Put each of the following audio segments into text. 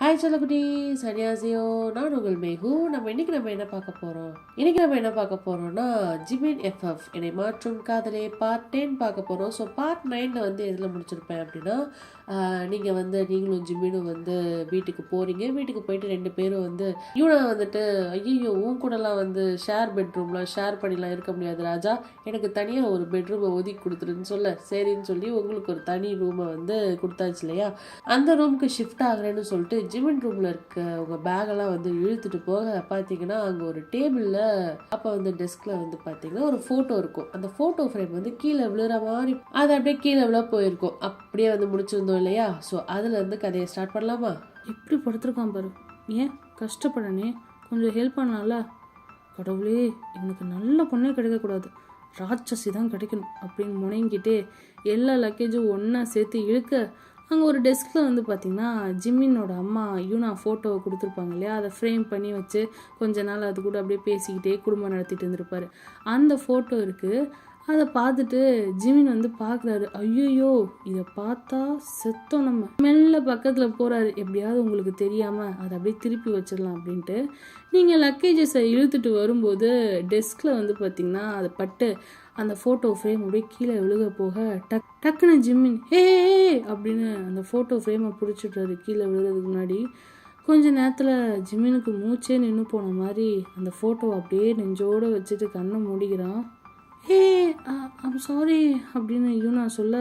Hi செல்லக்குட்டீஸ், 안녕하세요. நான் உங்கள் mag. நம்ம என்ன பார்க்க போகிறோம்னா ஜிமின் எஃப்எஃப் என்னை மாற்றும் காதலே பார்ட் 10 பார்க்க போகிறோம். ஸோ பார்ட் 9 வந்து எதில் முடிச்சிருப்பேன் அப்படின்னா, நீங்கள் வந்து நீங்களும் ஜிமினும் வந்து வீட்டுக்கு போகிறீங்க. வீட்டுக்கு போயிட்டு 2 பேரும் வந்து யூனா வந்துட்டு ஐயோ உன் கூடலாம் வந்து பெட்ரூம்லாம் ஷேர் பண்ணிலாம் இருக்க முடியாது ராஜா, எனக்கு தனியாக ஒரு பெட்ரூமை ஒதுக்கி கொடுத்துருன்னு சரின்னு சொல்லி உங்களுக்கு ஒரு தனி ரூமை வந்து கொடுத்தாச்சு இல்லையா. அந்த ரூமுக்கு ஷிஃப்ட் ஆகுறேன்னு சொல்லிட்டு ஜிமின் ரூமில் இருக்க உங்கள் பேகெல்லாம் வந்து இழுத்துட்டு போக பார்த்தீங்கன்னா அங்கே ஒரு டேபிளில் அப்போ வந்து டெஸ்கில் வந்து பார்த்தீங்கன்னா ஒரு ஃபோட்டோ இருக்கும். அந்த ஃபோட்டோ ஃப்ரேம் வந்து கீழே விழுற மாதிரி அது அப்படியே கீழே விழ போயிருக்கும். அப்படியே வந்து முடிச்சிருந்தோம் இல்லையா. ஸோ அதில் இருந்து கதையை ஸ்டார்ட் பண்ணலாமா? எப்படி படுத்துருக்கான் பாரு, ஏன் கஷ்டப்படனே, கொஞ்சம் ஹெல்ப் பண்ணலாம்ல. கடவுளே, இவனுக்கு நல்ல பொண்ணே கிடைக்கக்கூடாது, ராட்சசி தான் கிடைக்கணும் அப்படின்னு முனைங்கிட்டே எல்லா லக்கேஜும் ஒன்றா சேர்த்து இழுக்க அங்கே ஒரு டெஸ்கில் வந்து பார்த்திங்கன்னா ஜிம்மினோட அம்மா யூனா ஃபோட்டோவை கொடுத்துருப்பாங்க இல்லையா, அதை ஃப்ரேம் பண்ணி வச்சு கொஞ்ச நாள் அது கூட அப்படியே பேசிக்கிட்டே குடும்பம் நடத்திட்டு இருந்திருப்பாரு. அந்த ஃபோட்டோ இருக்குது. அதை பார்த்துட்டு ஜிமின் வந்து பார்க்குறாரு. ஐயோ, இதை பார்த்தா செத்தோம் நம்ம. மெல்ல பக்கத்தில் போகிறாரு, எப்படியாவது உங்களுக்கு தெரியாமல் அதை அப்படியே திருப்பி வச்சிடலாம் அப்படின்ட்டு. நீங்கள் லக்கேஜஸை இழுத்துட்டு வரும்போது டெஸ்கில் வந்து பார்த்திங்கன்னா அது பட்டு அந்த ஃபோட்டோ ஃப்ரேம் அப்படியே கீழே விழுக போக டக்குன்னு ஜிம்மின் ஹே அப்படின்னு அந்த ஃபோட்டோ ஃப்ரேமை பிடிச்சிட்றாரு கீழே விழுகிறதுக்கு முன்னாடி. கொஞ்ச நேரத்தில் ஜிம்மினுக்கு மூச்சே நின்று போன மாதிரி அந்த ஃபோட்டோவை அப்படியே நெஞ்சோடு வச்சுட்டு கண்ணை மூடிக்கிறான். ஹே ஐம் சாரி அப்படின்னு யூனா சொல்ல,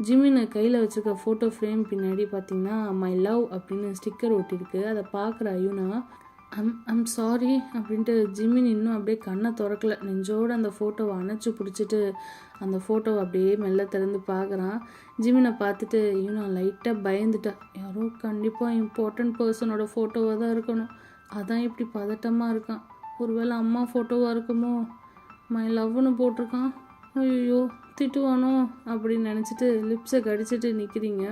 ஜிம்மினை கையில் வச்சுருக்க ஃபோட்டோ ஃப்ரேம் பின்னாடி பார்த்தீங்கன்னா மை லவ் அப்படின்னு ஸ்டிக்கர் ஒட்டிருக்கு. அதை பார்க்குற யூனா ஐம் சாரி அப்படின்ட்டு ஜிம்மின் இன்னும் அப்படியே கண்ணை திறக்கல. நெஞ்சோடு அந்த ஃபோட்டோவை அணைச்சி பிடிச்சிட்டு அந்த ஃபோட்டோவை அப்படியே மெல்ல திறந்து பார்க்குறான். ஜிம்மினை பார்த்துட்டு யூனா லைட்டாக பயந்துட்டா. யாரோ கண்டிப்பாக இம்பார்ட்டன்ட் பர்சனோட ஃபோட்டோவாக தான் இருக்கணும், அதான் இப்படி பதட்டமாக இருக்கான். ஒருவேளை அம்மா ஃபோட்டோவாக இருக்குமோ, மை லவ்னு போட்டிருக்கான், ஐயோ திட்டுவானோ அப்படின்னு நினச்சிட்டு லிப்ஸை கடிச்சிட்டு நிற்கிறீங்க.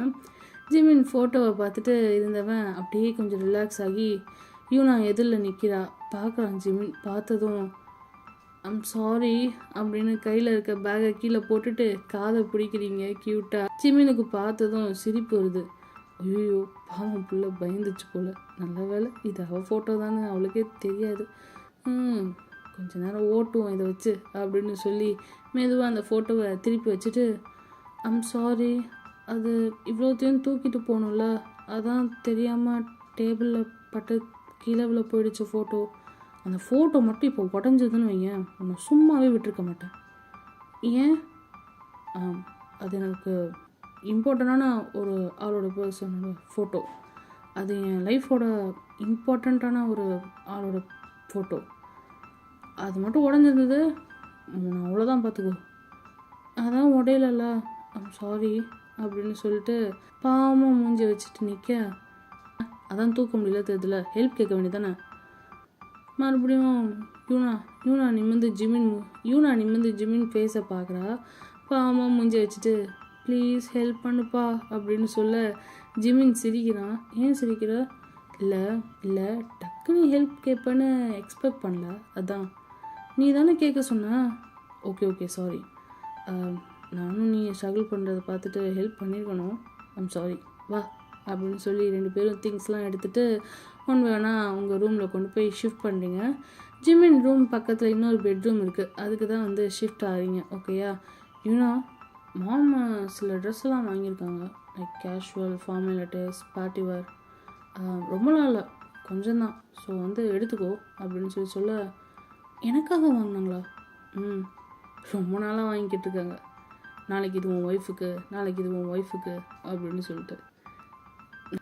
ஜிம்மின் ஃபோட்டோவை பார்த்துட்டு இருந்தவன் அப்படியே கொஞ்சம் ரிலாக்ஸ் ஆகி யூனா எதிரில் நிற்கிறா பார்க்குறான். ஜிமின் பார்த்ததும் ஐம் சாரி அப்படின்னு கையில் இருக்க பேகை கீழே போட்டுட்டு காதை பிடிக்கிறீங்க க்யூட்டாக. ஜிமினுக்கு பார்த்ததும் சிரிப்பு வருது. ஐயோ பாவம் புள்ள பயந்துச்சு போல, நல்ல வேலை இது அவள் ஃபோட்டோ தானே அவளுக்கே தெரியாது, கொஞ்ச நேரம் ஓட்டுவோம் இதை வச்சு அப்படின்னு சொல்லி மெதுவாக அந்த ஃபோட்டோவை திருப்பி வச்சுட்டு ஐம் சாரி, அது இவ்வளோத்தையும் தூக்கிட்டு போகணும்ல, அதான் தெரியாமல் டேபிளில் பட்டு கீழே விழ போயிடுச்சு ஃபோட்டோ. அந்த ஃபோட்டோ மட்டும் இப்போ உடஞ்சதுன்னு வையேன், உன்னை சும்மாவே விட்டுருக்க மாட்டேன். ஏன்? அது எனக்கு இம்பார்ட்டண்டான ஒரு ஆளோட பர்சனோட ஃபோட்டோ, அது என் லைஃபோட இம்பார்ட்டண்ட்டான ஒரு ஆளோட ஃபோட்டோ, அது மட்டும் உடஞ்சிருந்தது, நான் அவ்வளோதான் பார்த்துக்கோ. அதான் உடையிலல்ல, ஐம் சாரி அப்படின்னு சொல்லிட்டு பாவமாக மூஞ்சி வச்சுட்டு நிற்க, அதான் தூக்க முடியல தெரியுதுல, ஹெல்ப் கேட்க வேண்டியதானே. மறுபடியும் யூனா நிமிந்து ஜிமின் ஃபேஸை பார்க்குறா. பாவமாக மூஞ்சி வச்சுட்டு ப்ளீஸ் ஹெல்ப் பண்ணுப்பா அப்படின்னு சொல்ல ஜிமின் சிரிக்கிறான். ஏன் சிரிக்கிற? இல்லை டக்குன்னு ஹெல்ப் கேட்பேன்னு எக்ஸ்பெக்ட் பண்ணல, அதான். நீ தானே கேட்க சொன்ன. ஓகே சாரி, நானும் நீ ஸ்ட்ரகிள் பண்ணுறதை பார்த்துட்டு ஹெல்ப் பண்ணியிருக்கணும், ஐம் சாரி, வா அப்படின்னு சொல்லி 2 பேரும் திங்ஸ்லாம் எடுத்துகிட்டு வேணால் உங்கள் ரூமில் கொண்டு போய் ஷிஃப்ட் பண்ணுறீங்க. ஜிம்மின் ரூம் பக்கத்தில் இன்னொரு பெட்ரூம் இருக்குது, அதுக்கு தான் வந்து ஷிஃப்ட் ஆகிறீங்க. ஓகேயா? யூனா மாம் சில ட்ரெஸ்ஸெல்லாம் வாங்கியிருக்காங்க, like casual, formal utters, party wear, ரொம்ப நாள் கொஞ்சம் தான், ஸோ வந்து எடுத்துக்கோ அப்படின்னு சொல்ல, எனக்காக வாங்கினாங்களா? ரொம்ப நாளாக வாங்கிக்கிட்டு இருக்காங்க, நாளைக்கு இது உன் ஒய்ஃபுக்கு அப்படின்னு சொல்லிட்டு.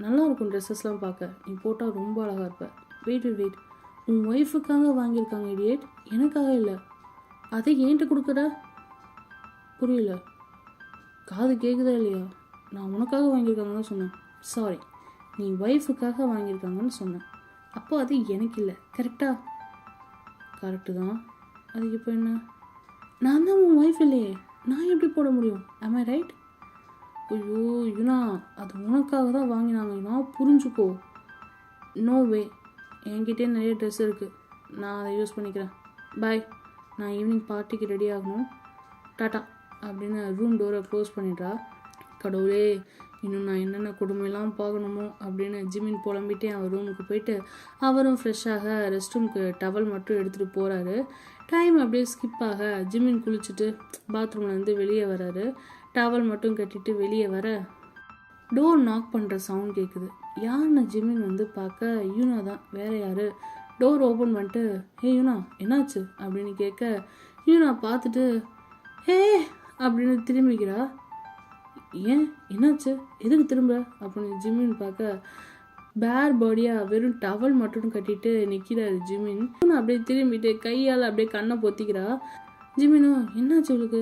நல்லா இருக்கும் ட்ரெஸ்ஸஸ்லாம் பார்க்க, நீ போட்டால் ரொம்ப அழகாக இருப்ப. வெயிட் உன் ஒய்ஃபுக்காக வாங்கியிருக்காங்க இடியேட், எனக்காக இல்லை. அதை ஏன்ட்டு கொடுக்குற? புரியல, காது கேட்குதா இல்லையா? நான் உனக்காக வாங்கியிருக்காங்கன்னு சொன்னேன். சாரி, நீ ஒய்ஃபுக்காக வாங்கியிருக்காங்கன்னு சொன்னேன், அப்போ அது எனக்கு இல்லை, கரெக்டு தான். அதுக்கு இப்போ என்ன? நான் தான் உன் ஒய்ஃப் இல்லையே, நான் எப்படி போட முடியும்? am I right? ஐயோ யூனா, அது உனக்காக தான் வாங்கினாங்க, நான் புரிஞ்சுக்கோ. நோ வே, என்கிட்டே நிறைய ட்ரெஸ் இருக்குது, நான் அதை யூஸ் பண்ணிக்கிறேன், பாய், நான் ஈவினிங் பார்ட்டிக்கு ரெடி ஆகணும், டாட்டா அப்படின்னு ரூம் டோரை க்ளோஸ் பண்ணிடுறா. கடவுளே, இன்னும் நான் என்னென்ன கொடுமையெல்லாம் பார்க்கணுமோ அப்படின்னு ஜிமின் புலம்பிட்டே அவன் ரூமுக்கு போயிட்டு அவரும் ஃப்ரெஷ்ஷாக ரெஸ்ட் ரூமுக்கு டவல் மட்டும் எடுத்துகிட்டு போகிறாரு. டைம் அப்படியே ஸ்கிப் ஆக ஜிமின் குளிச்சுட்டு பாத்ரூம்லேருந்து வெளியே வராரு. டவல் மட்டும் கட்டிட்டு வெளியே வர டோர் நாக் பண்ணுற சவுண்ட் கேட்குது. யாருன்னு ஜிமின் வந்து பார்க்க யூனா தான், வேறு யார். டோர் ஓப்பன் பண்ணிட்டு ஹே யூனா என்னாச்சு அப்படின்னு கேட்க யூனா பார்த்துட்டு ஹே அப்படின்னு திரும்பிக்கிறா. ஏன் என்னாச்சு, எதுக்கு திரும்ப அப்படின்னு ஜிமின் பார்க்க பேர் பாடியாக வெறும் டவல் மட்டும் கட்டிட்டு நிற்கிறாரு ஜிமின். அப்படியே திரும்பிட்டு கையால் அப்படியே கண்ணை பொத்திக்கிறா. ஜிமினும் என்னாச்சு உங்களுக்கு,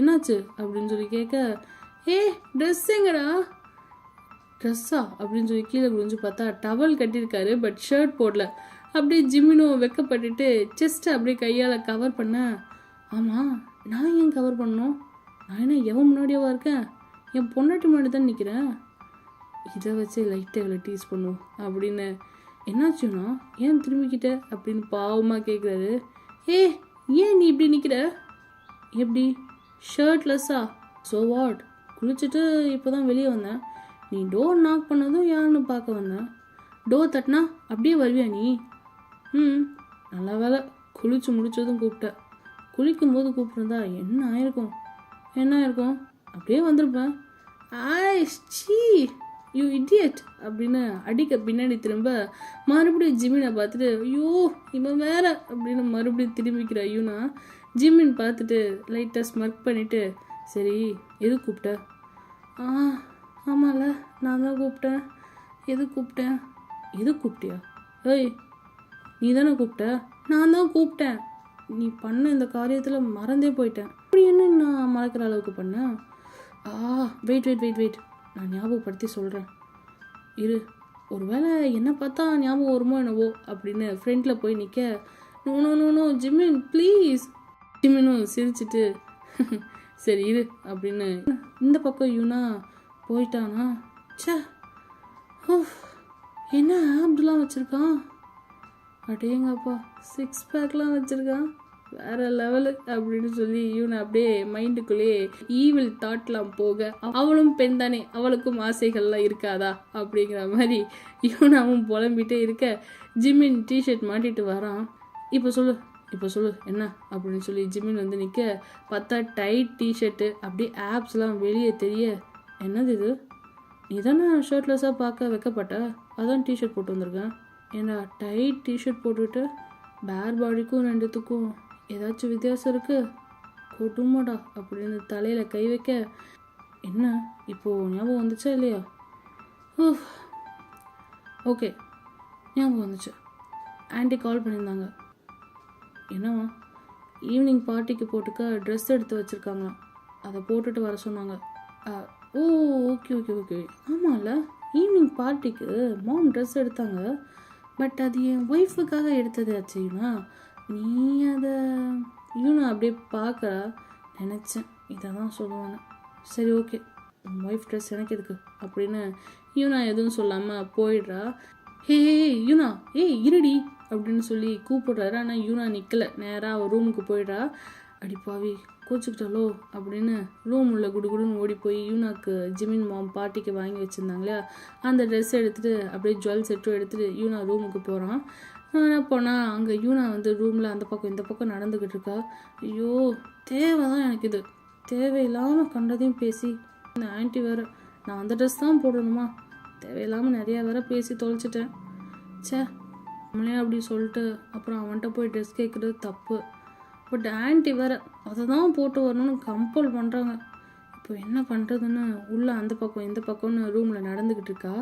என்னாச்சு அப்படின்னு சொல்லி கேட்க ட்ரெஸ் எங்கடா, ட்ரெஸ்ஸா அப்படின்னு சொல்லி கீழே குடிஞ்சு பார்த்தா டவல் கட்டியிருக்காரு, பட் ஷர்ட் போடல. அப்படியே ஜிமினும் வெக்கப்பட்டுட்டு செஸ்ட்டை அப்படியே கையால் கவர் பண்ண, ஆமாம் நான் ஏன் கவர் பண்ணணும், நான் என்ன எவன் முன்னாடியவா இருக்கேன், என் பொண்டாட்டி முன்னாடி தான் நிற்கிறேன், இதை வச்சு லைட்டாக இவ்வளோ டீஸ் பண்ணுவோம் அப்படின்னு. என்னாச்சுன்னா ஏன் திரும்பிக்கிட்ட அப்படின்னு பாவமாக கேட்குறாரு. ஏன் நீ இப்படி நிற்கிற, எப்படி ஷர்ட்லெஸ்ஸா, ஸோ வாட், குளிச்சுட்டு இப்போ தான் வெளியே வந்தேன், நீ டோர் நாக் பண்ணதும் யாருன்னு பார்க்க வந்தேன், டோர் தட்டினா அப்படியே வருவியா நீ, நல்ல வேலை குளிச்சு முடிச்சதும் கூப்பிட்டேன், குளிக்கும்போது கூப்பிட்டுருந்தா என்ன ஆயிருக்கும், அப்படியே வந்திருப்பேன், ச்சீ யூ இடியட் அப்படின்னு அடிக்க பின்னாடி திரும்ப மறுபடியும் ஜிமினை பார்த்துட்டு ஐயோ இவன் வேற அப்படின்னு மறுபடியும் திரும்பிக்கிற யூனா. ஜிமின் பார்த்துட்டு லைட்டாக ஸ்மர்க் பண்ணிவிட்டு சரி எது கூப்பிட்ட, ஆமாம்ல நான் தான் கூப்பிட்டேன், எது கூப்பிட்டியா, நீ தானே கூப்பிட்ட, நான் தான் கூப்பிட்டேன், நீ பண்ண இந்த காரியத்தில் மறந்தே போயிட்டேன், அப்படி என்ன நான் மறக்கிற அளவுக்கு பண்ணேன், வெயிட் நான் ஞாபகப்படுத்தி சொல்கிறேன் இரு, ஒரு வேளை என்ன பார்த்தா ஞாபகம் வருமோ என்னவோ அப்படின்னு ஃப்ரெண்டில் போய் நிற்க, நோ ஜிமின் ப்ளீஸ். ஜிமினும் சிரிச்சிட்டு சரி இரு அப்படின்னு இந்த பக்கம் யூனா போயிட்டானா. சே என்ன ஆப்லாம் வச்சுருக்கான், அடேங்கப்பா 6 பேக்லாம் வச்சுருக்கான், வேற லெவலு அப்படின்னு சொல்லி யூனா அப்படியே மைண்டுக்குள்ளேயே ஈவில் தாட்லாம் போக, அவளும் பெண் தானே அவளுக்கும் ஆசைகள்லாம் இருக்காதா அப்படிங்கிற மாதிரி யூனாவும் புலம்பிட்டே இருக்க ஜிமின் டிஷர்ட் மாட்டிட்டு வரான். இப்போ சொல்லு என்ன அப்படின்னு சொல்லி ஜிமின் வந்து நிற்க பார்த்தா டைட் டிஷர்ட்டு அப்படியே ஆப்ஸ்லாம் வெளியே தெரிய, என்னது இது, நீ தானே ஷர்ட்லெஸ்ஸாக பார்க்க வைக்கப்பட்ட, அதான் டிஷர்ட் போட்டு வந்திருக்கேன், ஏன்னா டைட் டிஷர்ட் போட்டுக்கிட்டு பேர் பாடிக்கும் ரெண்டுத்துக்கும் ஏதாச்சும் வித்தியாசம் இருக்குது, கொடுமாடா அப்படின்னு தலையில் கை வைக்க, என்ன இப்போது ஞாபகம் வந்துச்சா இல்லையா, ஓகே ஞாபகம் வந்துச்சு, ஆன்ட்டி கால் பண்ணியிருந்தாங்க, என்னவா, ஈவினிங் பார்ட்டிக்கு போட்டுக்க ட்ரெஸ் எடுத்து வச்சுருக்காங்களாம், அதை போட்டுட்டு வர சொன்னாங்க. ஓகே ஆமாம்ல, ஈவினிங் பார்ட்டிக்கு மாம் ட்ரெஸ் எடுத்தாங்க, பட் அது என் ஒய்ஃபுக்காக எடுத்தது ஆச்சுன்னா, நீ அதை யூனா அப்படியே பார்க்க நினச்சேன் இதை தான் சொல்லுவாங்க, சரி ஓகே உன் ஒய்ஃப் ட்ரெஸ் எனக்கு எதுக்கு அப்படின்னு யூனா எதுவும் சொல்லாமல் போயிடுறா. யூனா இருடி அப்படின்னு சொல்லி கூப்பிடுறாரு, ஆனால் யூனா நிற்கலை, நேராக அவள் ரூமுக்கு போயிடுறா. அடிப்பாவி கோச்சுக்கிட்டாலோ அப்படின்னு ரூம் உள்ள குடுகுடுன்னு ஓடி போய் யூனாக்கு ஜிமின் மாம் பார்ட்டிக்கு வாங்கி வச்சுருந்தாங்களே அந்த ட்ரெஸ் எடுத்துகிட்டு அப்படியே ஜுவல் செட்டும் எடுத்துகிட்டு யூனா ரூமுக்கு போகிறான். என்ன போனால் அங்கே யூனா வந்து ரூமில் அந்த பக்கம் இந்த பக்கம் நடந்துக்கிட்டு இருக்கா. ஐயோ தேவை தான் எனக்கு இது, தேவையில்லாமல் கண்டதையும் பேசி இந்த ஆன்ட்டி வேறு, நான் அந்த ட்ரெஸ் தான் போடணுமா, தேவையில்லாமல் நிறையா வேற பேசி தொலைச்சிட்டேன், சே நம்மளே அப்படி சொல்லிட்டு அப்புறம் அவன்கிட்ட போய் ட்ரெஸ் கேட்குறது தப்பு, பட் ஆன்ட்டி வேறு அதை தான் போட்டு வரணும்னு கம்பல் பண்ணுறாங்க, இப்போ என்ன பண்ணுறதுன்னு உள்ளே அந்த பக்கம் இந்த பக்கம்னு ரூமில் நடந்துக்கிட்டு இருக்கா.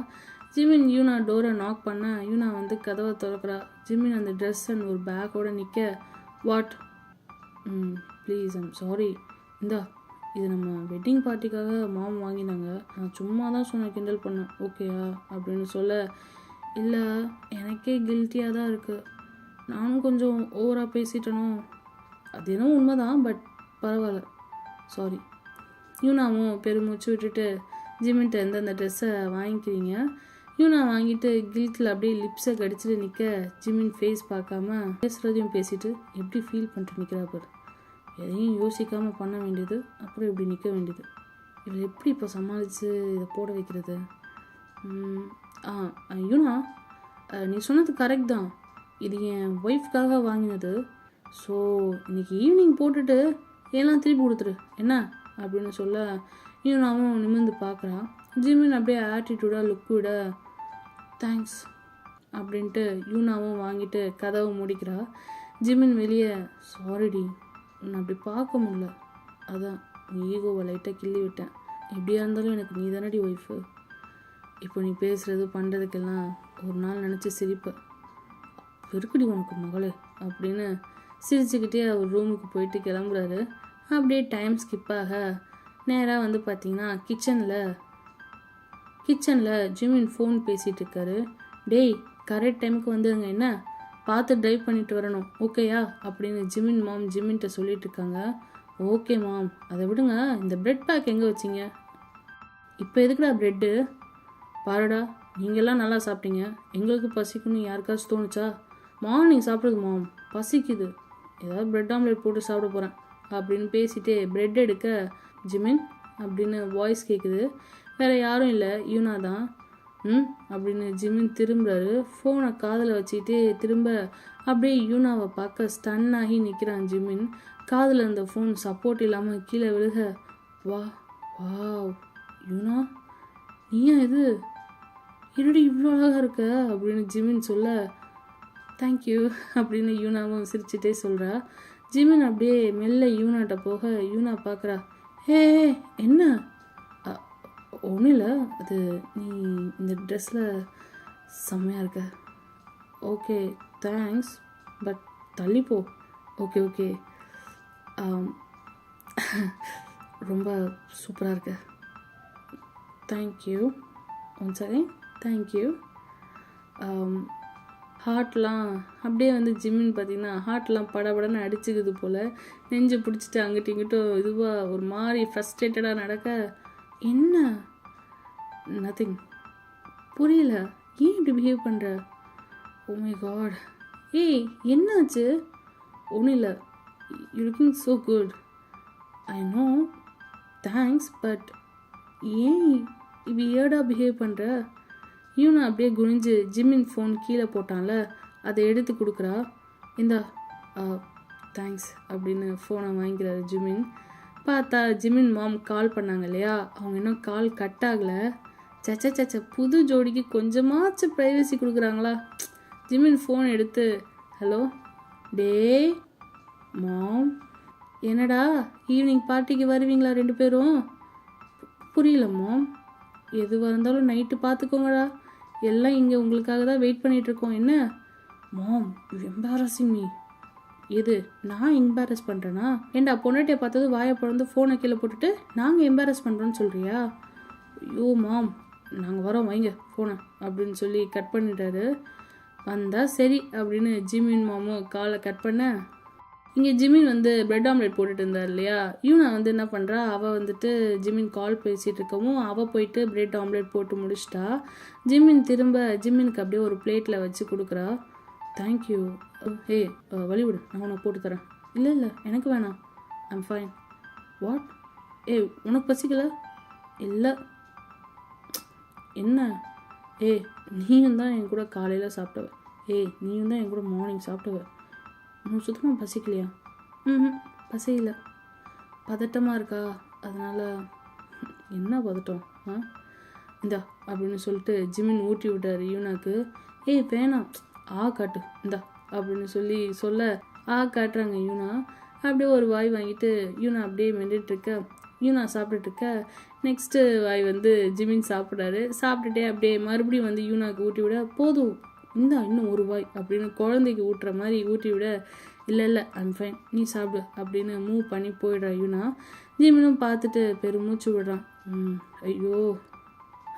ஜிமின் யூனா டோரை நாக் பண்ண யூனா வந்து கதவை திறக்கிறா. ஜிமின் அந்த ட்ரெஸ் அண்ட் ஒரு பேக்கோடு நிற்க, வாட், ப்ளீஸ் ஐம் சாரி, இந்தா இது நம்ம வெட்டிங் பார்ட்டிக்காக மாம் வாங்கினாங்க, நான் சும்மா தான் சொன்னேன், கிண்டல் பண்ணேன், ஓகேயா அப்படின்னு சொல்ல, இல்லை எனக்கே கில்ட்டியாக தான் இருக்குது, நானும் கொஞ்சம் ஓவராக பேசிட்டேனோ, அது என்ன உண்மைதான், பட் பரவாயில்ல சாரி. யூனாவும் பெருமூச்சு விட்டுட்டு ஜிமின்ட்ட இருந்து அந்த ட்ரெஸ்ஸை வாங்கிக்கிறீங்க. யூனா வாங்கிட்டு கில்ட்டில் அப்படியே லிப்ஸை கடிச்சிட்டு நிற்க ஜிமின் ஃபேஸ் பார்க்காம பேசுகிறதையும் பேசிட்டு எப்படி ஃபீல் பண்ணிட்டு நிற்கிறா பாரு, எதையும் யோசிக்காமல் பண்ண வேண்டியது, அப்புறம் இப்படி நிற்க வேண்டியது, இவளை எப்படி இப்போ சமாளித்து இதை போட வைக்கிறது? யூனா, நீ சொன்னது கரெக்ட் தான். இது என் ஒய்ஃப்காக வாங்கினது. ஸோ இன்னைக்கு ஈவினிங் போட்டுட்டு எல்லாம் திருப்பி கொடுத்துரு என்ன அப்படின்னு சொல்ல யூனாவும் நிமிர்ந்து பார்க்குறான். ஜிமின் அப்படியே ஆட்டிடியூடாக லுக் விட தேங்க்ஸ் அப்படின்ட்டு யூனாவும் வாங்கிட்டு கதவை முடிக்கிறா. ஜிமின் வெளியே சாரிடி, நான் அப்படி பார்க்க முடியல, அதான் நீ ஈகோவை லைட்டாக கிள்ளி விட்டேன். எப்படியா இருந்தாலும் எனக்கு நீ தானடி ஒய்ஃபு. இப்போ நீ பேசுகிறது பண்ணுறதுக்கெல்லாம் ஒரு நாள் நினச்சி சிரிப்ப. இருக்குடி உனக்கு மகளே அப்படின்னு சிரிச்சுக்கிட்டே அவர் ரூமுக்கு போயிட்டு கிளம்புறாரு. அப்படியே டைம் ஸ்கிப்பாக நேராக வந்து பார்த்திங்கன்னா கிச்சனில் ஜிமின் ஃபோன் பேசிகிட்டு இருக்காரு. டேய், கரெக்ட் டைமுக்கு வந்துடுங்க என்ன, பார்த்து ட்ரைவ் பண்ணிட்டு வரணும் ஓகேயா அப்படின்னு ஜிமின் மாம் ஜிமின்கிட்ட சொல்லிட்டு இருக்காங்க. ஓகே மாம், அதை விடுங்க, இந்த பிரெட் பேக் எங்கே வச்சிங்க? இப்போ எதுக்குடா ப்ரெட்டு? பாருடா, நீங்கள்லாம் நல்லா சாப்பிட்டீங்க, எங்களுக்கு பசிக்குன்னு யாருக்காச்சும் தோணுச்சா? மார்னிங் சாப்பிட்றது மாம், பசிக்குது, ஏதாவது பிரெட் ஆம்லேட் போட்டு சாப்பிட போகிறேன் அப்படின்னு பேசிட்டு பிரெட் எடுக்க ஜிமின் அப்படின்னு வாய்ஸ் கேட்குது. வேறு யாரும் இல்லை, யூனா தான். அப்படின்னு ஜிமின் திரும்புறாரு. ஃபோனை காதில் வச்சுக்கிட்டே திரும்ப அப்படியே யூனாவை பார்க்க ஸ்டன் ஆகி நிற்கிறான் ஜிமின். காதில் இருந்த ஃபோன் சப்போர்ட் இல்லாமல் கீழே விழுக, வா யூனா, நீயா இது? என்னடி இவ்வளோ அழகாக இருக்க அப்படின்னு ஜிமின் சொல்ல, தேங்க்யூ அப்படின்னு யூனாவும் சிரிச்சுட்டே சொல்கிறா. ஜிமின் அப்படியே மெல்ல யூனாட்ட போக யூனா பார்க்குறா. என்ன? ஒன்றும் இல்லை, அது நீ இந்த ட்ரெஸ்ஸில் செம்மையாக இருக்க. ஓகே தேங்க்ஸ், பட் தள்ளிப்போ. ஓகே ரொம்ப சூப்பராக இருக்க. Thank you once again, thank you. ஹார்ட்லாம் அப்படியே வந்து ஜிம்மின்னு பார்த்தீங்கன்னா ஹார்ட்லாம் படபடன்னு அடிச்சுக்குது போல். நெஞ்சு பிடிச்சிட்டு அங்கிட்டு இங்கிட்டும் இதுவாக ஒரு மாதிரி ஃப்ரஸ்ட்ரேட்டடாக நடக்க, என்ன? நத்திங், புரியல, ஏன் இப்படி பிஹேவ் பண்ணுற? ஓ மை காட், ஏய் என்னாச்சு? ஒன்றும் இல்லை, you looking so good. I know, thanks, but ஏன் இப்படி ஏர்டாக பிஹேவ் பண்ணுற? யூனா அப்படியே குனிஞ்சு ஜிம்மின் ஃபோன் கீழே போட்டான்ல, அதை எடுத்து கொடுக்குறா. இந்தா தேங்க்ஸ் அப்படின்னு ஃபோனை வாங்கிக்கிறாரு ஜிம்மின். பார்த்தா ஜிம்மின் மாம் கால் பண்ணாங்க இல்லையா, அவங்க இன்னும் கால் கட் ஆகலை. சச்ச புது ஜோடிக்கு கொஞ்சமாச்சும் ப்ரைவசி கொடுக்குறாங்களா? ஜிம்மின் ஃபோன் எடுத்து, ஹலோ டே மாம், என்னடா ஈவினிங் பார்ட்டிக்கு வருவீங்களா 2 பேரும்? புரியல மாம். எதுவாக இருந்தாலும் நைட்டு பார்த்துக்கோங்கடா, எல்லாம் இங்கே உங்களுக்காக தான் வெயிட் பண்ணிகிட்ருக்கோம் என்ன? மாம், யூ எம்பாரசிங் மீ. எது, நான் எம்பாரஸ் பண்ணுறேன்னா? ஏண்டா பொண்டாட்டியை பார்த்தது வாயை பிறந்து ஃபோனை கீழே போட்டுட்டு நாங்கள் எம்பாரஸ் பண்ணுறோன்னு சொல்கிறியா? ஐயோ மாம், நாங்கள் வரோம், வைங்க ஃபோனை அப்படின்னு சொல்லி கட் பண்ணிட்டாரு. வந்தால் சரி அப்படின்னு ஜிமின் மாமும் காலை கட் பண்ண, இங்கே ஜிமின் வந்து பிரெட் ஆம்லேட் போட்டுட்டு இருந்தார் இல்லையா, யூனா வந்து என்ன பண்ணுறா, அவள் வந்துட்டு ஜிமின் கால் பேசிகிட்டு இருக்கவும் அவள் போயிட்டு பிரெட் ஆம்லேட் போட்டு முடிச்சிட்டா. ஜிமின் திரும்ப ஜிமினுக்கு அப்படியே ஒரு பிளேட்டில் வச்சு கொடுக்குறா. தேங்க்யூ. வழிவிடு, நான் உனக்கு போட்டு தரேன். இல்லை எனக்கு வேணாம், ஐம் ஃபைன். வாட்? உனக்கு பசிக்கல? இல்லை. என்ன? நீயும் தான் என் கூட காலையில் சாப்பிட்டவ. நீயும் தான் என் கூட மார்னிங் சாப்பிட்டவ. உனக்கு சுத்தமாக பசிக்கலையா? பசிக்கல. பதட்டமாக இருக்கா? அதனால். என்ன பதட்டம்? இந்தா அப்படின்னு சொல்லிட்டு ஜிமின் ஊட்டி விட்டார் யூனாக்கு. வேணாம், காட்டு இந்தா அப்படின்னு சொல்ல காட்டுறாங்க யூனா. அப்படியே ஒரு வாய் வாங்கிட்டு யூனா அப்படியே மெண்டுட்ருக்க, யூனா சாப்பிட்டுட்ருக்க. நெக்ஸ்ட்டு வாய் வந்து ஜிமின் சாப்பிட்றாரு. சாப்பிட்டுட்டே அப்படியே மறுபடியும் வந்து யூனாவுக்கு ஊட்டி விட, போதும் இந்தா இன்னும் ஒரு வாய் அப்படின்னு குழந்தைக்கு ஊட்டுற மாதிரி ஊட்டி விட, இல்லை ஐம் ஃபைன், நீ சாப்பிடு அப்படின்னு மூவ் பண்ணி போயிடுறா யூனா. ஜிமினும் பார்த்துட்டு பெருமூச்சு விடுறான்.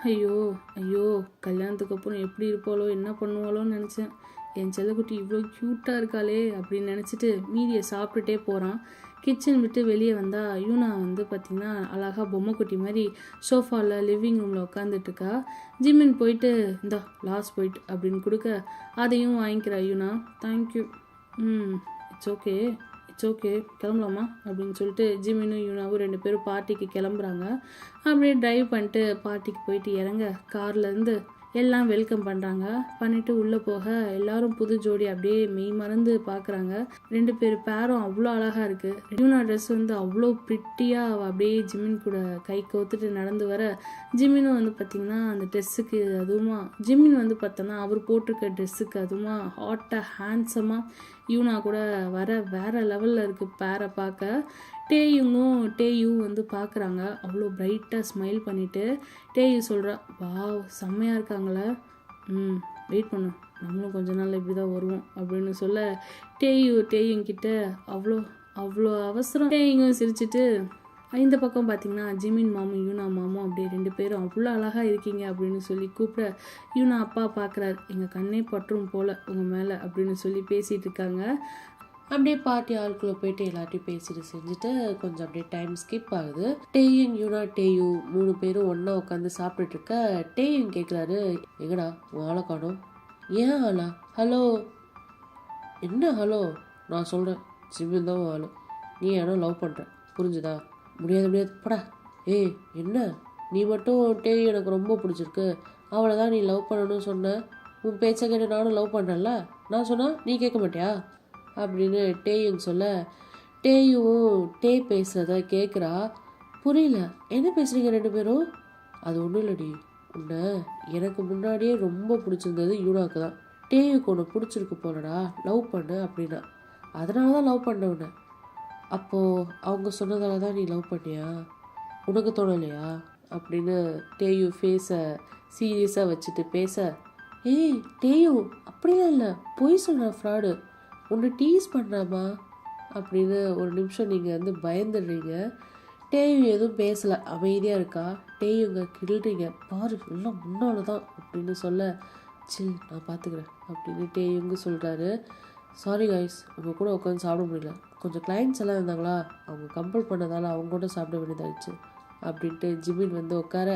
ஐயோ கல்யாணத்துக்கு அப்புறம் எப்படி இருப்பாளோ என்ன பண்ணுவாளோன்னு நினச்சேன். என் செல்லக்குட்டி இவ்வளோ க்யூட்டாக இருக்காளே அப்படின்னு நினச்சிட்டு மீதியை சாப்பிட்டுட்டே போகிறான். கிச்சன் விட்டு வெளியே வந்தால் யூனா வந்து பார்த்திங்கன்னா அழகாக பொம்மைக்குட்டி மாதிரி சோஃபாவில் லிவிங் ரூமில் உட்காந்துட்ருக்கா. ஜிம்மின் போயிட்டு இந்தா லாஸ்ட் போயிட்டு அப்படின்னு கொடுக்க அதையும் வாங்கிக்கிறா யூனா. தேங்க்யூ. இட்ஸ் இட்ஸ் ஓகே கிளம்பலாமா அப்படின்னு சொல்லிட்டு ஜிமினும் யூனாவும் 2 பேரும் பார்ட்டிக்கு கிளம்புறாங்க. அப்படியே டிரைவ் பண்ணிட்டு பார்ட்டிக்கு போயிட்டு இறங்க கார்லேருந்து எல்லாம் வெல்கம் பண்ணுறாங்க. பண்ணிவிட்டு உள்ளே போக எல்லாரும் புது ஜோடி அப்படியே மெய் மறந்து பார்க்குறாங்க. 2 பேர் பேரும் அவ்வளோ அழகாக இருக்குது. யூனா ட்ரெஸ் வந்து அவ்வளோ ப்ரிட்டியாக அவள் அப்படியே ஜிமின் கூட கை கோத்துட்டு நடந்து வர, ஜிமினும் வந்து பார்த்திங்கன்னா அந்த ட்ரெஸ்ஸுக்கு அதுவுமா ஜிமின் வந்து பார்த்தோன்னா அவர் போட்டிருக்க ட்ரெஸ்ஸுக்கு அதுவுமா ஹாட்டாக ஹேண்ட்ஸமாக யூனா கூட வர வேறு லெவலில் இருக்குது பேரை பார்க்க. டேயும் வந்து பார்க்குறாங்க. அவ்வளோ பிரைட்டாக ஸ்மைல் பண்ணிவிட்டு டேயு சொல்கிறா, வாவ் செம்மையாக இருக்காங்களே, வெயிட் பண்ணு, நம்மளும் கொஞ்ச நாள் இப்படி தான் வருவோம் அப்படின்னு சொல்ல டேயுங்கிட்ட அவ்வளோ அவசரம். டேயும் சிரிச்சிட்டு இந்த பக்கம் பார்த்திங்கன்னா ஜிமின் மாமும் யூனா மாமும் அப்படியே 2 பேரும் அவ்வளோ அழகாக இருக்கீங்க அப்படின்னு சொல்லி கூப்பிட யூனா அப்பா பார்க்குறாரு. எங்கள் கண்ணே பற்றும் போல் உங்கள் மேலே அப்படின்னு சொல்லி பேசிகிட்டு இருக்காங்க. அப்படியே பார்ட்டி ஆளுக்குள்ளே போயிட்டு எல்லாத்தையும் பேசிட்டு செஞ்சுட்டு கொஞ்சம் அப்படியே டைம் ஸ்கிப் ஆகுது. டேயும் யூனா 3 பேரும் ஒன்றா உட்காந்து சாப்பிட்டுட்டு இருக்க டேயும் கேட்குறாரு, எங்கடா உன் ஆளை காணோம்? ஏன் ஆளா? ஹலோ என்ன ஹலோ? நான் சொல்கிறேன் ஜிமின் தான் ஆளு, நீ ஏன்னா லவ் பண்ணுற, புரிஞ்சுதா? முடியாது படா. ஏய் என்ன நீ மட்டும் எனக்கு ரொம்ப பிடிச்சிருக்கு, அவளை தான் நீ லவ் பண்ணணும்னு சொன்ன, உன் பேச்சை கேட்டு நானும் லவ் பண்ணுறேன்ல, நான் சொன்னால் நீ கேட்க மாட்டியா அப்படின்னு டேயும் சொல்ல, டே பேசுகிறத கேட்குறா. புரியல, என்ன பேசுகிறீங்க 2 பேரும்? அது ஒன்றும் இல்லடி, உன்னை எனக்கு முன்னாடியே ரொம்ப பிடிச்சிருந்தது யூனாக்கு தான், டேயுக்கு உன்னை பிடிச்சிருக்கு போலடா, லவ் பண்ணு அப்படின்னா, அதனால தான் லவ் பண்ண உன்னை. அப்போது அவங்க சொன்னதால தான் நீ லவ் பண்ணியா, உனக்கு தோணலையா அப்படின்னு டேயு ஃபேஸை சீரியஸாக வச்சுட்டு பேச, ஏய் டேயு அப்படிலாம் இல்லை, பொய் சொல்கிற ஃப்ராடு, உன்னை டீஸ் பண்ணுறாமா அப்படின்னு ஒரு நிமிஷம் நீங்கள் வந்து பயந்துடுறீங்க. டேயு எதுவும் பேசலை, அமைதியாக இருக்கா. டேயுங்க கிள்றீங்க பாரு, எல்லாம் முன்னால தான் அப்படின்னு சொல்ல, சில் நான் பார்த்துக்கிறேன் அப்படின்னு டேயுங்க சொல்கிறாரு. சாரி கைஸ், உங்கள் கூட உட்காந்து சாப்பிட முடியல, கொஞ்சம் கிளைண்ட்ஸ் எல்லாம் இருந்தாங்களா, அவங்க கம்பல் பண்ணதால் அவங்க கூட சாப்பிட வேண்டியதாகிடுச்சு அப்படின்ட்டு ஜிமின் வந்து உட்கார,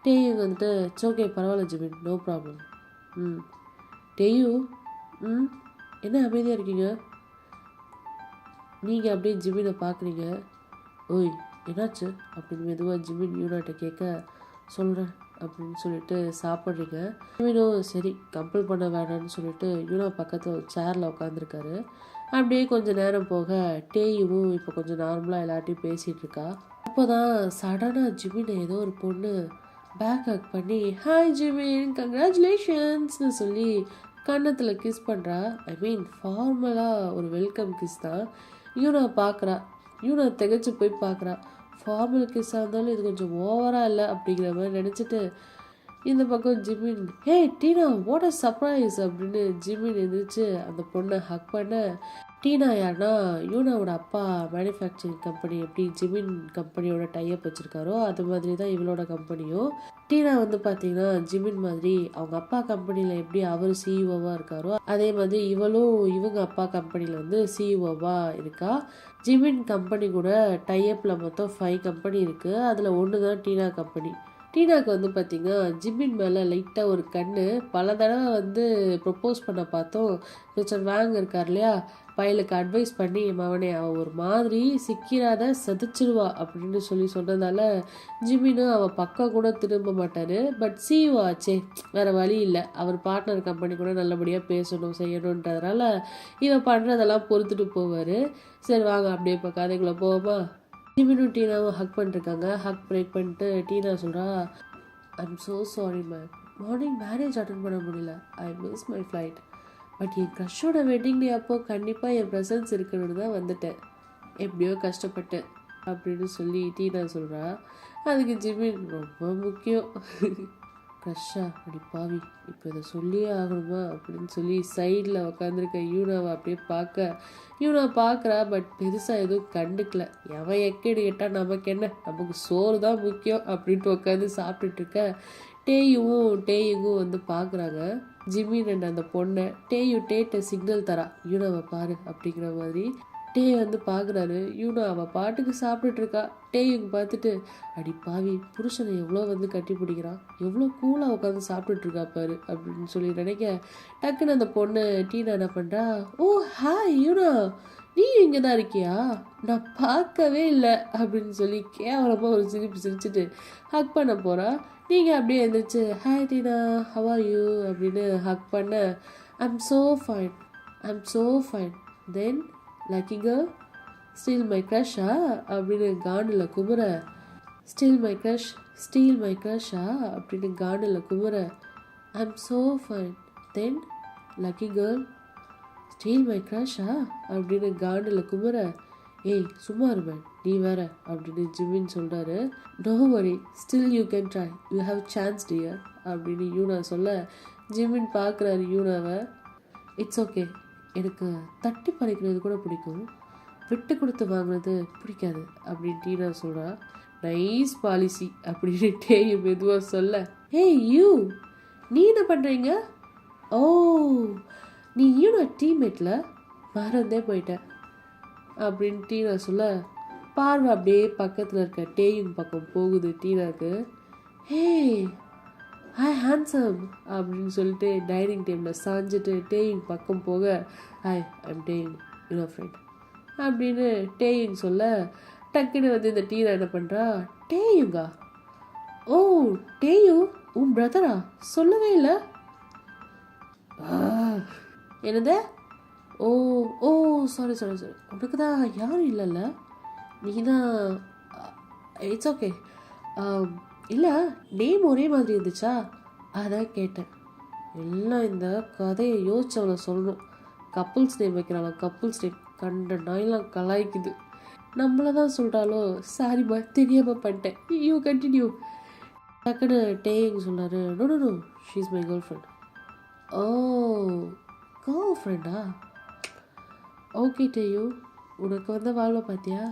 டேயுங்க வந்துட்டு இட்ஸ் ஓகே பரவாயில்ல ஜிமின், நோ ப்ராப்ளம். டேயு என்ன அமைதியாக இருக்கீங்க? நீங்கள் அப்படியே ஜிமினை பார்க்குறீங்க. ஓய் என்னாச்சு அப்படின்னு மெதுவாக ஜிமின் யூனாட்ட கேட்க, சொல்கிறேன் அப்படின்னு சொல்லிட்டு சாப்பிட்றீங்க. ஜிமினும் சரி கம்பல் பண்ண வேணான்னு சொல்லிட்டு யூனா பக்கத்தில் ஒரு சேரில் உட்காந்துருக்காரு. அப்படியே கொஞ்சம் நேரம் போக டேயும் இப்போ கொஞ்சம் நார்மலாக எல்லார்ட்டையும் பேசிகிட்டு இருக்கா. அப்போ தான் சடனாக ஜிமினை ஏதோ ஒரு பொண்ணு பேக் ஹக் பண்ணி, ஹாய் ஜிமின் கங்க்ராச்சுலேஷன்ஸ்னு சொல்லி கன்னத்தில் கிஸ் பண்ணுறா. ஐ மீன் ஃபார்மலாக ஒரு வெல்கம் கிஸ் தான். யூனா பார்க்குறா, யூனா திகச்சு போய் பார்க்குறா. ஃபார்மல் கிஸ்ஸாக இருந்தாலும் இது கொஞ்சம் ஓவராக இல்லை அப்படிங்கிற மாதிரி நினச்சிட்டு இந்த பக்கம் Jimin, hey Tina what a surprise அப்படின்னு ஜிமின் எந்திரிச்சு அந்த பொண்ணை ஹக் பண்ண, டீனா யாருன்னா யூனாவோட அப்பா மேனுஃபேக்சரிங் கம்பெனி எப்படி ஜிமின் கம்பெனியோட டைப் வச்சுருக்காரோ அது மாதிரி தான் இவளோட கம்பெனியும். டீனா வந்து பார்த்தீங்கன்னா ஜிமின் மாதிரி அவங்க அப்பா கம்பெனியில் எப்படி அவர் சிஇஓவாக இருக்காரோ அதே மாதிரி இவளும் இவங்க அப்பா கம்பெனியில் வந்து சிஇஓவாக இருக்கா. ஜிமின் கம்பெனி கூட டைப்பில் மொத்தம் 5 கம்பெனி இருக்குது, அதில் ஒன்று தான் டீனா கம்பெனி. டீனாக்கு வந்து பார்த்திங்கன்னா ஜிமின் மேலே லைட்டாக ஒரு கண்ணு. பல தடவை வந்து ப்ரப்போஸ் பண்ண பார்த்தோம். மிஸ்டர் வேங் இருக்கார் இல்லையா, பையலுக்கு அட்வைஸ் பண்ணி மவனே அவள் ஒரு மாதிரி சிக்கிறாத சதிச்சிருவா அப்படின்னு சொல்லி சொன்னதால ஜிமினும் அவள் பக்கம் கூட திரும்ப மாட்டார். பட் சிஇஓ ஆச்சே, வேறு வழி இல்லை, அவர் பார்ட்னர் கம்பெனி கூட நல்லபடியாக பேசணும் செய்யணுன்றதுனால இவன் பண்ணுறதெல்லாம் பொறுத்துட்டு போவார். சரி வாங்க அப்படியே இப்போ கதைக்குள்ளே போவோமா. ஜிமினும் டீனாவும் ஹக் பண்ணிருக்காங்க. ஹக் பிரேக் பண்ணிட்டு டீனா சொல்கிறா, I'm so sorry ma'am, morning marriage attend பண்ண முடியல, I miss my flight, but என் க்ரஷோட வெட்டிங் டே அப்போது கண்டிப்பாக என் ப்ரெசன்ஸ் இருக்கணும்னு தான் வந்துட்டேன், எப்படியோ கஷ்டப்பட்டு அப்படின்னு சொல்லி டீனா சொல்கிறா. அதுக்கு ஜிமின் ரொம்ப முக்கியம், க்ரஷ்ஷா அடி பாவி இப்போ இதை சொல்லியே ஆகணுமா அப்படின்னு சொல்லி சைடில் உக்காந்துருக்க யூனாவை அப்படியே பார்க்க, யூனா பார்க்குறா பட் பெருசாக எதுவும் கண்டுக்கல. எவன் எக்கேடு கேட்டால் நமக்கு என்ன, நமக்கு சோறு தான் முக்கியம் அப்படின்ட்டு உட்காந்து சாப்பிட்டுட்ருக்க டேயுங்கும் வந்து பார்க்குறாங்க ஜிமின் அண்ட் அந்த பொண்ணை. டேட்ட சிக்னல் தரா, யூனாவை பாரு அப்படிங்கிற மாதிரி. டே வந்து பார்க்குறாரு, யூனா அவள் பாட்டுக்கு சாப்பிட்டுட்ருக்கா. டேயுங்க பார்த்துட்டு அடி பாவி புருஷனை எவ்வளோ வந்து கட்டி பிடிக்கிறான், எவ்வளோ கூலாக உட்காந்து சாப்பிட்டுட்ருக்கா பாரு அப்படின்னு சொல்லி நினைக்க, டக்குன்னு அந்த பொண்ணு டீனா என்ன பண்ணுறா, ஓ ஹாய் யூனா, நீ இங்கே தான் இருக்கியா, நான் பார்க்கவே இல்லை அப்படின்னு சொல்லி கேவலமாக ஒரு சிரிப்பு சிரிச்சுட்டு ஹக் பண்ண போகிறா. நீங்கள் அப்படியே எழுந்திரிச்சு hi Tina how are you அப்படின்னு ஹக் பண்ண I'm so fine I'm so fine then lucky girl steal my க்ரஷா அப்படின்னு காண்டில் குமுற ஸ்டீல் மை க்ரஷா அப்படின்னு காண்டில் குமுற I'm so fine then lucky girl steal my க்ரஷா அப்படின்னு காண்டில் குமுற ஏய் சும்மா இருப்பேன் நீ வேற அப்படின்னு ஜிமின் சொல்கிறாரு. No worry still you can try you have chance dear அப்படின்னு யூனா சொல்ல ஜிமின் பார்க்குறாரு யூனாவை. இட்ஸ் ஓகே, எனக்கு தட்டி பறிக்கிறது கூட பிடிக்கும், விட்டு கொடுத்து வாங்குறது பிடிக்காது அப்படின்னு டீனா சொல்கிறா. நைஸ் பாலிசி அப்படின்னு டேய் மெதுவாக சொல்ல ஏய் யூ நீ என்ன பண்ணுறீங்க, ஓ நீ யூனா டீம்மேட்டில் மறந்தே போயிட்டேன் அப்படின்னு டீனா சொல்ல பார்வை அப்படியே பக்கத்தில் இருக்க டேயும் பக்கம் போகுது டீனாக்கு. ஹே ஹாய் ஹேண்ட்ஸம் அப்படின்னு சொல்லிட்டு டைனிங் டேபிளில் சாஞ்சிட்டு டேயிங் பக்கம் போக ஹாய் ஐம் டேயிங் யூனோ ஃப்ரெண்ட் அப்படின்னு டேயிங் சொல்ல டக்குன்னு வந்து இந்த டீனா என்ன பண்ணுறா, டேயுங்கா, ஓ டேயு உன் பிரதரா, சொல்லவே இல்லை. என்னது, ஓ ஓ சாரி உனக்கு தான் யாரும் இல்லைல்ல, நீ தான், இட்ஸ் ஓகே, இல்லை நேம் ஒரே மாதிரி இருந்துச்சா அதான் கேட்டேன். எல்லாம் இந்த கதையை யோசிச்சவளை சொல்லணும். கப்புள்ஸ் நேம் வைக்கிறாளோ கப்புள்ஸ் நேம், கண்ட நாயெல்லாம் கலாய்க்குது. நம்மளை தான் சொல்கிறாலோ, சாரிம்மா தெரியாமல் பண்ணிட்டேன், யூ கண்டினியூ. டக்குன்னு டேயிங் சொன்னார், no no no she is my girlfriend. ஓ கேர்ள் ஃப்ரெண்டா, ஓகே டேயு உனக்கு வந்து வாழ்வை பார்த்தியா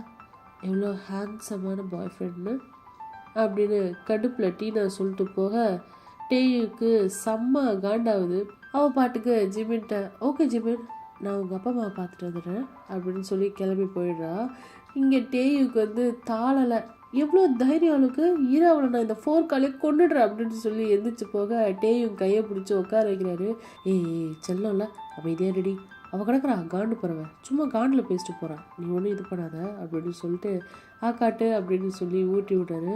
எவ்வளோ ஹேண்ட்ஸமான பாய் ஃப்ரெண்ட்னு அப்படின்னு கடுப்பில் டீனா சொல்லிட்டு போக டேயுக்கு செம்ம காண்டாகுது. அவள் பாட்டுக்கு ஜிமின்ட்ட ஓகே ஜிமின் நான் உங்கள் அப்பா அம்மாவை பார்த்துட்டு வந்துடுறேன் அப்படின்னு சொல்லி கிளம்பி போயிடுறா. இங்கே டேயுக்கு வந்து தாளலை, எவ்வளோ தைரியம் அவளுக்கு, அவளை நான் இந்த 4 காலே கொண்டுடுறேன் அப்படின்னு சொல்லி எந்திரிச்சு போக டேயும் கையை பிடிச்சி உட்கார வைக்கிறாரு. ஏய் செல்லம்ல அமைதியாக ரெடி, அவள் கிடக்குறா காண்டு போகிறவன், சும்மா காண்டில் பேசிட்டு போகிறான், நீ ஒன்றும் இது பண்ணாத அப்படின்னு சொல்லிட்டு ஆக்காட்டு அப்படின்னு சொல்லி ஊட்டி விட்டாரு.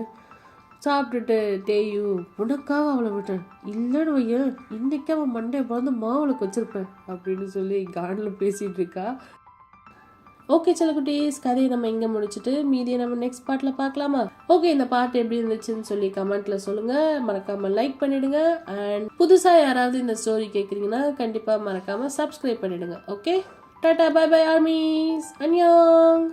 சாப்பிட்டுட்டு டேயு உனக்காக அவளை விட்டேன், இல்லைன்னு வையன் இன்னைக்கு அவன் மண்டே பிறந்து மாவளுக்கு வச்சிருப்பேன் அப்படின்னு சொல்லி காண்டில் பேசிகிட்டு இருக்கா. ஓகே செல்லக்குட்டீஸ், கதையை நம்ம இங்கே முடிச்சுட்டு மீதியை நம்ம நெக்ஸ்ட் பார்ட்டில் பார்க்கலாமா? ஓகே, இந்த பார்ட் எப்படி இருந்துச்சுன்னு சொல்லி கமெண்ட்ல சொல்லுங்கள், மறக்காமல் லைக் பண்ணிவிடுங்க. அண்ட் புதுசாக யாராவது இந்த ஸ்டோரி கேட்குறீங்கன்னா கண்டிப்பாக மறக்காமல் சப்ஸ்கிரைப் பண்ணிவிடுங்க. ஓகே, டாடா பை பை ஆர்மீஸ், அன்யாங்.